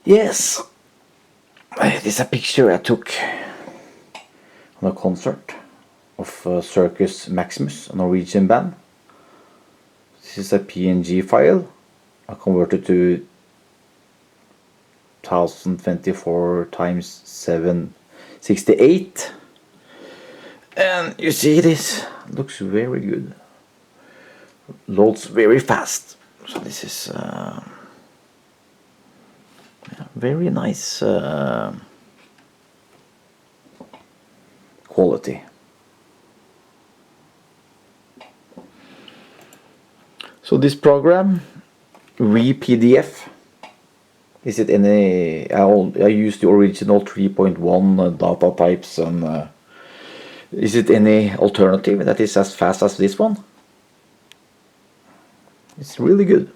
Yes, this is a picture I took on a concert of Circus Maximus, a Norwegian band. This is a PNG file I converted to 1024 times 768, and you see this looks very good, loads very fast. So this is very nice quality. So this program, RePDF, is it any? I used the original 3.1 data types, and is it any alternative that is as fast as this one? It's really good.